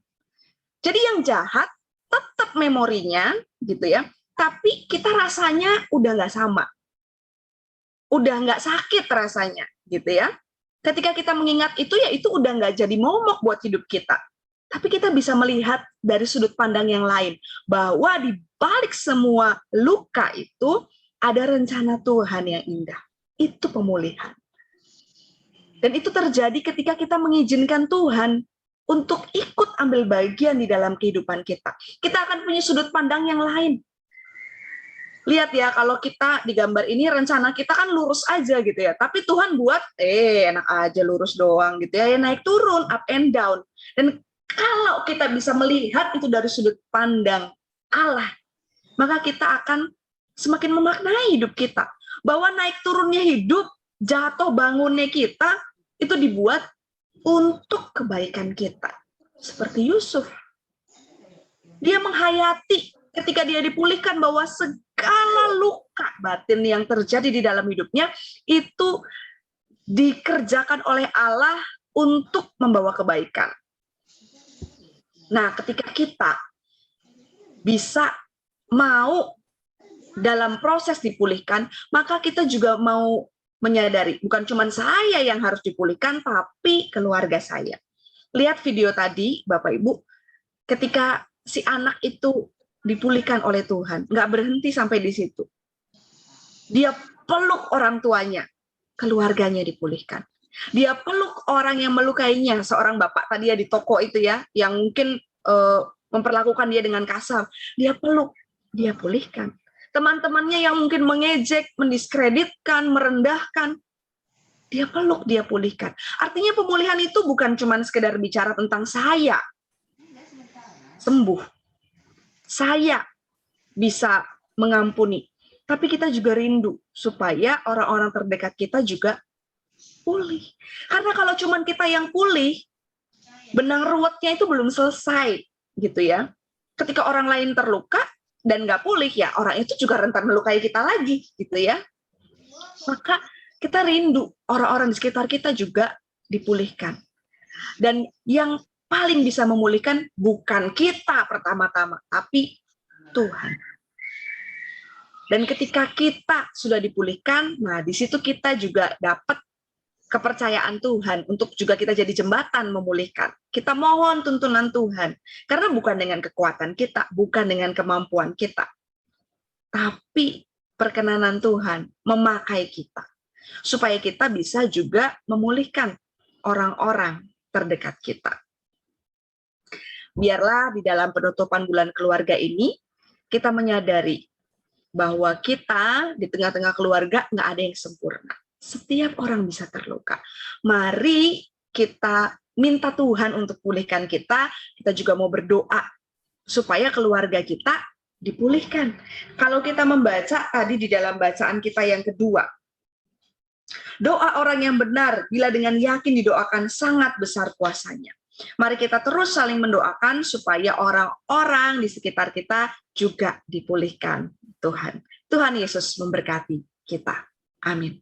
Jadi yang jahat tetap memorinya, gitu ya, tapi kita rasanya udah nggak sama. Udah nggak sakit rasanya, gitu ya. Ketika kita mengingat itu, ya itu udah nggak jadi momok buat hidup kita. Tapi kita bisa melihat dari sudut pandang yang lain, bahwa di balik semua luka itu, ada rencana Tuhan yang indah. Itu pemulihan. Dan itu terjadi ketika kita mengizinkan Tuhan untuk ikut ambil bagian di dalam kehidupan kita. Kita akan punya sudut pandang yang lain. Lihat ya, kalau kita di gambar ini rencana kita kan lurus aja gitu ya. Tapi Tuhan buat, enak aja lurus doang gitu ya. Naik turun, up and down. Dan kalau kita bisa melihat itu dari sudut pandang Allah, maka kita akan semakin memaknai hidup kita. Bahwa naik turunnya hidup, jatuh bangunnya kita, itu dibuat untuk kebaikan kita. Seperti Yusuf. Dia menghayati ketika dia dipulihkan bahwa segala luka batin yang terjadi di dalam hidupnya itu dikerjakan oleh Allah untuk membawa kebaikan. Nah, ketika kita bisa mau dalam proses dipulihkan, maka kita juga mau menyadari, bukan cuma saya yang harus dipulihkan, tapi keluarga saya. Lihat video tadi, Bapak Ibu, ketika si anak itu dipulihkan oleh Tuhan, nggak berhenti sampai di situ. Dia peluk orang tuanya, keluarganya dipulihkan. Dia peluk orang yang melukainya, seorang bapak tadi ya di toko itu ya, yang mungkin memperlakukan dia dengan kasar. Dia peluk, dia pulihkan. Teman-temannya yang mungkin mengejek, mendiskreditkan, merendahkan, dia peluk, dia pulihkan. Artinya pemulihan itu bukan cuma sekedar bicara tentang saya sembuh, saya bisa mengampuni, tapi kita juga rindu supaya orang-orang terdekat kita juga pulih. Karena kalau cuma kita yang pulih, benang ruwetnya itu belum selesai, gitu ya. Ketika orang lain terluka dan nggak pulih, ya orang itu juga rentan melukai kita lagi, gitu ya. Maka kita rindu orang-orang di sekitar kita juga dipulihkan. Dan yang paling bisa memulihkan bukan kita pertama-tama, tapi Tuhan. Dan ketika kita sudah dipulihkan, nah di situ kita juga dapat kepercayaan Tuhan untuk juga kita jadi jembatan memulihkan. Kita mohon tuntunan Tuhan, karena bukan dengan kekuatan kita, bukan dengan kemampuan kita, tapi perkenanan Tuhan memakai kita, supaya kita bisa juga memulihkan orang-orang terdekat kita. Biarlah di dalam penutupan bulan keluarga ini, kita menyadari bahwa kita di tengah-tengah keluarga nggak ada yang sempurna. Setiap orang bisa terluka. Mari kita minta Tuhan untuk pulihkan kita. Kita juga mau berdoa supaya keluarga kita dipulihkan. Kalau kita membaca tadi di dalam bacaan kita yang kedua, doa orang yang benar bila dengan yakin didoakan sangat besar kuasanya. Mari kita terus saling mendoakan supaya orang-orang di sekitar kita juga dipulihkan Tuhan. Tuhan Yesus memberkati kita. Amin.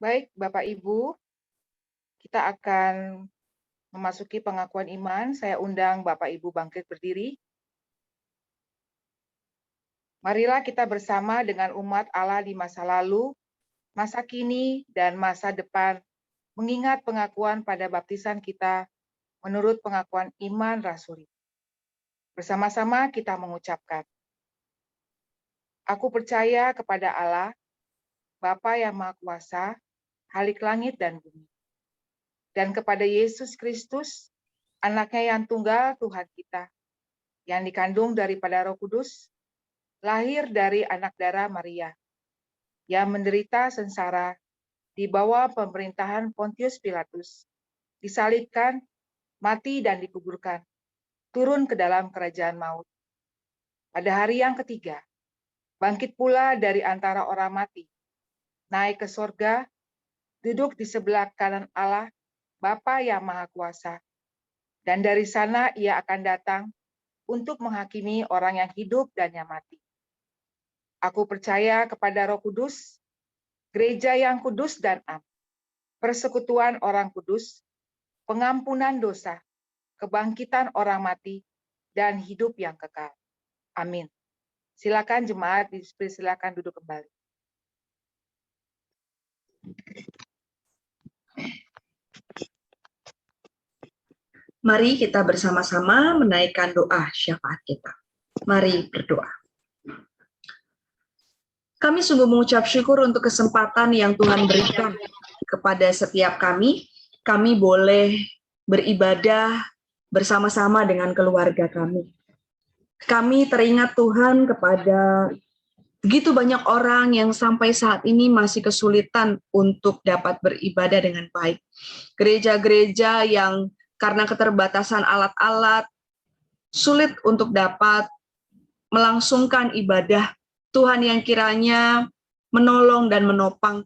Baik, Bapak Ibu, kita akan memasuki pengakuan iman. Saya undang Bapak Ibu bangkit berdiri. Marilah kita bersama dengan umat Allah di masa lalu, masa kini, dan masa depan, mengingat pengakuan pada baptisan kita menurut pengakuan iman rasuli. Bersama-sama kita mengucapkan, aku percaya kepada Allah, Bapa yang Maha Kuasa, Khalik langit dan bumi, dan kepada Yesus Kristus, anaknya yang tunggal Tuhan kita, yang dikandung daripada Roh Kudus, lahir dari anak darah Maria, yang menderita sengsara di bawah pemerintahan Pontius Pilatus, disalibkan, mati dan dikuburkan, turun ke dalam kerajaan maut. Pada hari yang ketiga, bangkit pula dari antara orang mati, naik ke sorga, duduk di sebelah kanan Allah, Bapa yang Maha Kuasa. Dan dari sana ia akan datang untuk menghakimi orang yang hidup dan yang mati. Aku percaya kepada Roh Kudus, gereja yang kudus dan am, persekutuan orang kudus, pengampunan dosa, kebangkitan orang mati, dan hidup yang kekal. Amin. Silakan jemaat, silakan duduk kembali. Mari kita bersama-sama menaikkan doa syafaat kita. Mari berdoa. Kami sungguh mengucap syukur untuk kesempatan yang Tuhan berikan kepada setiap kami. Kami boleh beribadah bersama-sama dengan keluarga kami. Kami teringat Tuhan kepada begitu banyak orang yang sampai saat ini masih kesulitan untuk dapat beribadah dengan baik. Gereja-gereja yang karena keterbatasan alat-alat sulit untuk dapat melangsungkan ibadah. Tuhan yang kiranya menolong dan menopang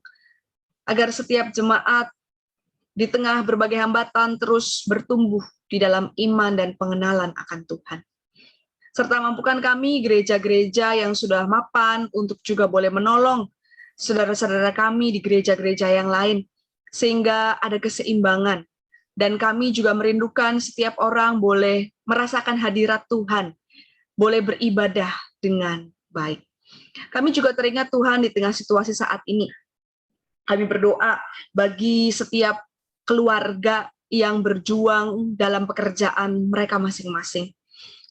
agar setiap jemaat di tengah berbagai hambatan terus bertumbuh di dalam iman dan pengenalan akan Tuhan. Serta mampukan kami gereja-gereja yang sudah mapan untuk juga boleh menolong saudara-saudara kami di gereja-gereja yang lain, sehingga ada keseimbangan. Dan kami juga merindukan setiap orang boleh merasakan hadirat Tuhan, boleh beribadah dengan baik. Kami juga teringat Tuhan di tengah situasi saat ini. Kami berdoa bagi setiap keluarga yang berjuang dalam pekerjaan mereka masing-masing.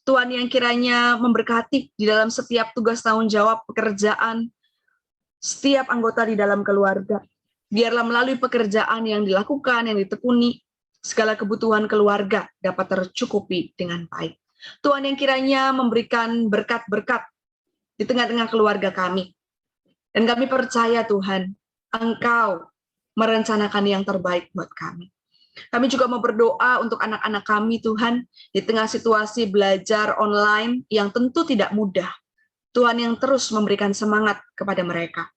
Tuhan yang kiranya memberkati di dalam setiap tugas tanggung jawab pekerjaan setiap anggota di dalam keluarga. Biarlah melalui pekerjaan yang dilakukan, yang ditekuni, segala kebutuhan keluarga dapat tercukupi dengan baik. Tuhan yang kiranya memberikan berkat-berkat di tengah-tengah keluarga kami. Dan kami percaya Tuhan, Engkau merencanakan yang terbaik buat kami. Kami juga mau berdoa untuk anak-anak kami Tuhan, di tengah situasi belajar online yang tentu tidak mudah. Tuhan yang terus memberikan semangat kepada mereka.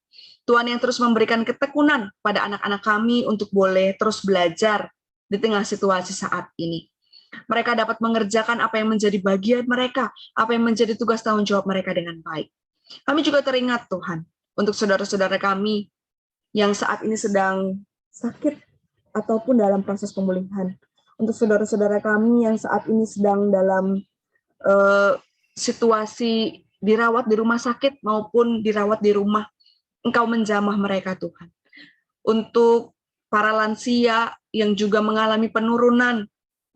Tuhan yang terus memberikan ketekunan pada anak-anak kami untuk boleh terus belajar di tengah situasi saat ini. Mereka dapat mengerjakan apa yang menjadi bagian mereka, apa yang menjadi tugas tanggung jawab mereka dengan baik. Kami juga teringat Tuhan, untuk saudara-saudara kami yang saat ini sedang sakit ataupun dalam proses pemulihan. Untuk saudara-saudara kami yang saat ini sedang dalam situasi dirawat di rumah sakit maupun dirawat di rumah, Engkau menjamah mereka Tuhan. Untuk para lansia yang juga mengalami penurunan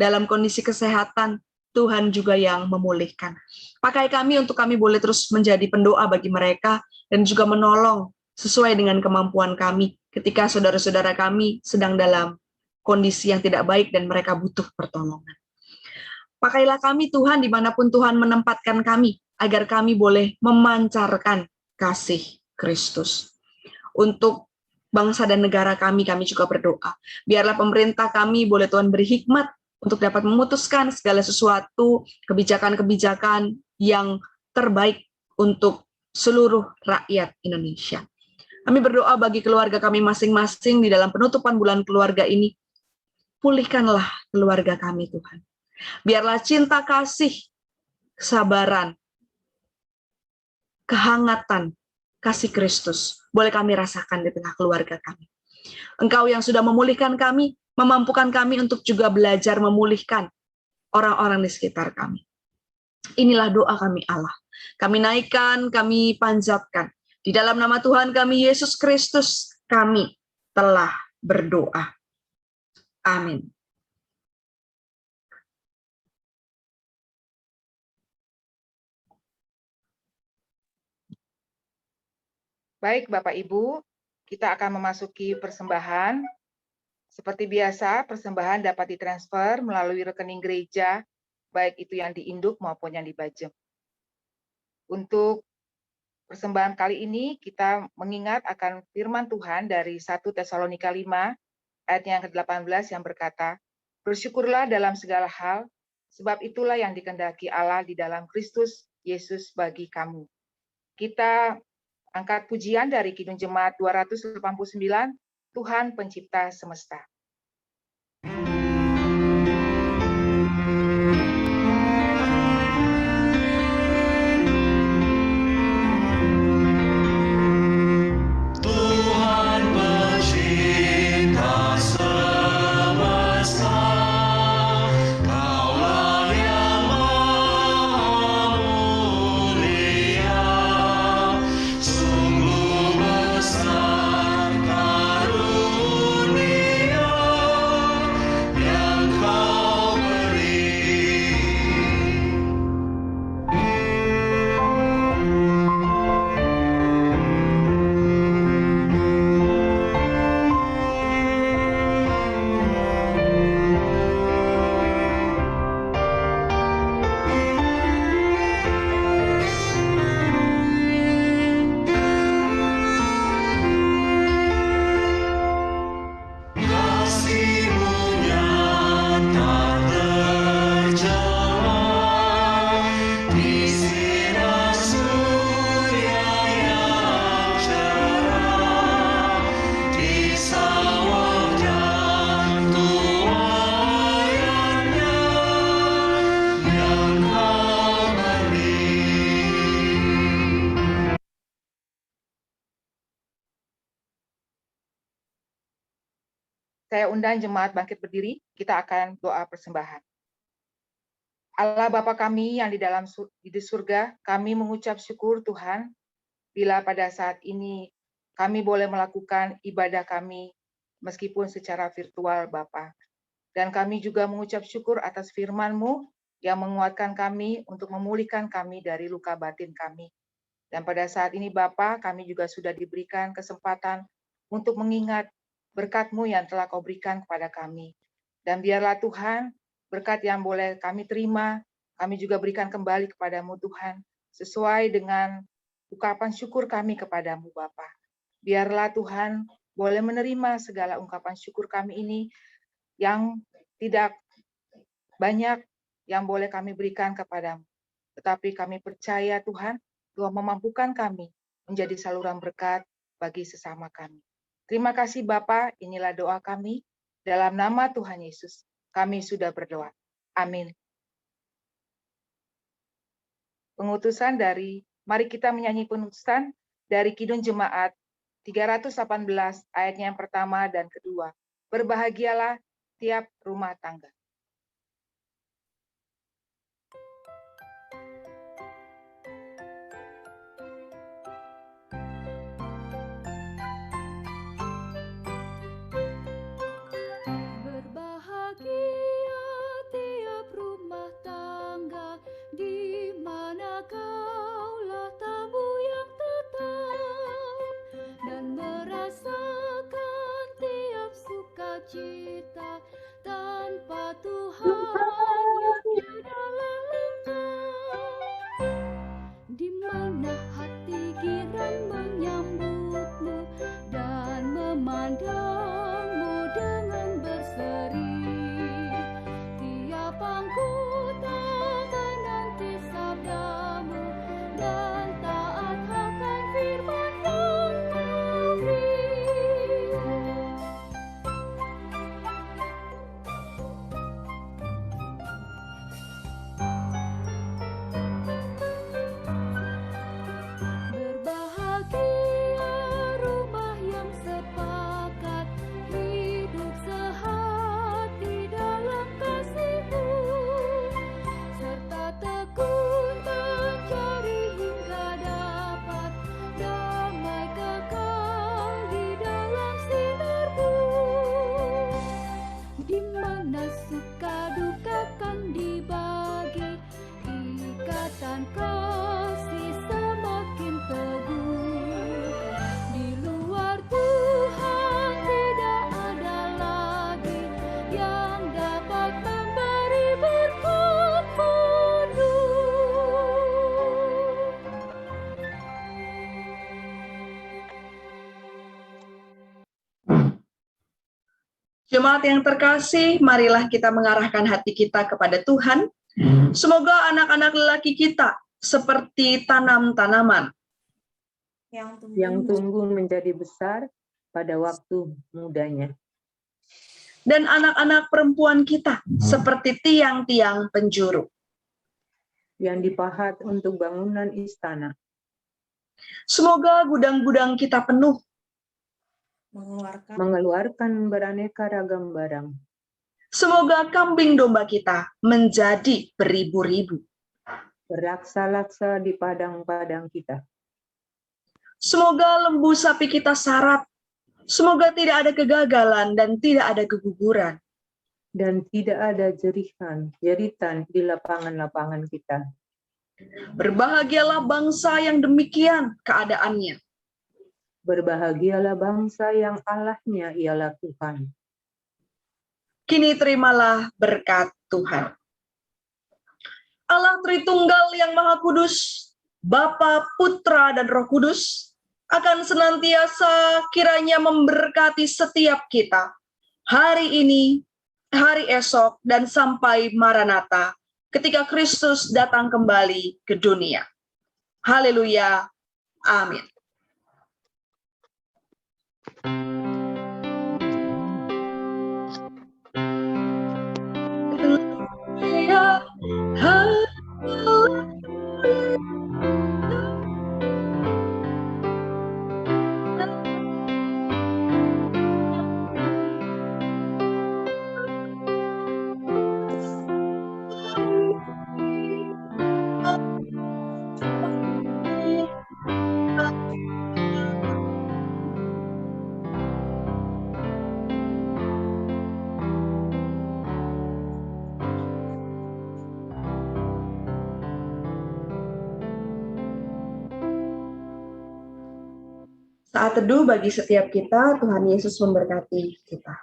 dalam kondisi kesehatan, Tuhan juga yang memulihkan. Pakai kami untuk kami boleh terus menjadi pendoa bagi mereka dan juga menolong sesuai dengan kemampuan kami ketika saudara-saudara kami sedang dalam kondisi yang tidak baik dan mereka butuh pertolongan. Pakailah kami Tuhan dimanapun Tuhan menempatkan kami, agar kami boleh memancarkan kasih Kristus. Untuk bangsa dan negara kami juga berdoa. Biarlah pemerintah kami boleh Tuhan beri hikmat untuk dapat memutuskan segala sesuatu, kebijakan-kebijakan yang terbaik untuk seluruh rakyat Indonesia. Kami berdoa bagi keluarga kami masing-masing di dalam penutupan bulan keluarga ini. Pulihkanlah keluarga kami Tuhan. Biarlah cinta kasih, kesabaran, kehangatan, kasih Kristus boleh kami rasakan di tengah keluarga kami. Engkau yang sudah memulihkan kami, memampukan kami untuk juga belajar memulihkan orang-orang di sekitar kami. Inilah doa kami Allah. Kami naikkan, kami panjatkan. Di dalam nama Tuhan kami, Yesus Kristus, kami telah berdoa. Amin. Baik Bapak Ibu, kita akan memasuki persembahan. Seperti biasa, persembahan dapat ditransfer melalui rekening gereja, baik itu yang di Induk maupun yang di Bajem. Untuk persembahan kali ini, kita mengingat akan firman Tuhan dari 1 Tesalonika 5, ayat yang ke-18 yang berkata, "Bersyukurlah dalam segala hal, sebab itulah yang dikehendaki Allah di dalam Kristus Yesus bagi kamu." Kita angkat pujian dari Kidung Jemaat 289, Tuhan Pencipta Semesta. Tuhan pencipta semesta, Kaulah Saya undang jemaat bangkit berdiri, kita akan doa persembahan. Allah Bapa kami yang di surga, kami mengucap syukur Tuhan, bila pada saat ini kami boleh melakukan ibadah kami, meskipun secara virtual Bapa. Dan kami juga mengucap syukur atas firman-Mu yang menguatkan kami untuk memulihkan kami dari luka batin kami. Dan pada saat ini Bapa, kami juga sudah diberikan kesempatan untuk mengingat berkat-Mu yang telah Kau berikan kepada kami. Dan biarlah Tuhan, berkat yang boleh kami terima, kami juga berikan kembali kepadamu Tuhan, sesuai dengan ungkapan syukur kami kepadamu Bapa. Biarlah Tuhan boleh menerima segala ungkapan syukur kami ini yang tidak banyak yang boleh kami berikan kepadamu. Tetapi kami percaya Tuhan, Tuhan memampukan kami menjadi saluran berkat bagi sesama kami. Terima kasih Bapa, inilah doa kami. Dalam nama Tuhan Yesus, kami sudah berdoa. Amin. Mari kita menyanyi penutusan dari Kidung Jemaat 318 ayatnya yang pertama dan kedua. Berbahagialah tiap rumah tangga. Berbahagia tiap rumah tangga di mana kaulah tamu yang tetap dan merasakan tiap sukacita tanpa Tuhan yang tidaklah lengkap. Di mana hati girang menyambutmu dan memandangmu dengan berseri. Tiap anggota menanti sabdamu dan taat akan firman yang kau beri. Berbahagia rumah yang sepakat hidup sehati dalam kasih-Mu, serta tekun mencari hingga dapat damai kekal di dalam sinar-Mu. Di mana suka duka kan dibagi, ikatan kasih semakin teguh. Di luar Tuhan tidak ada lagi yang dapat memberi berkat penuh. Jemaat yang terkasih, marilah kita mengarahkan hati kita kepada Tuhan. Semoga anak-anak lelaki kita seperti tanam-tanaman Yang tumbuh menjadi besar pada waktu mudanya. dan anak-anak perempuan kita seperti tiang-tiang penjuru. Yang dipahat untuk bangunan istana. Semoga gudang-gudang kita penuh mengeluarkan Mengeluarkan beraneka ragam barang. Semoga kambing domba kita menjadi beribu-ribu. Berlaksa-laksa di padang-padang kita. Semoga lembu sapi kita sarat. Semoga tidak ada kegagalan dan tidak ada keguguran. Dan tidak ada jeritan di lapangan-lapangan kita. Berbahagialah bangsa yang demikian keadaannya. Berbahagialah bangsa yang Allahnya ialah Tuhan. Kini terimalah berkat Tuhan. Allah Tritunggal yang Maha Kudus, Bapa, Putra, dan Roh Kudus, akan senantiasa kiranya memberkati setiap kita, hari ini, hari esok, dan sampai Maranatha, ketika Kristus datang kembali ke dunia. Haleluya. Amin. Haleluya. Saat teduh bagi setiap kita, Tuhan Yesus memberkati kita.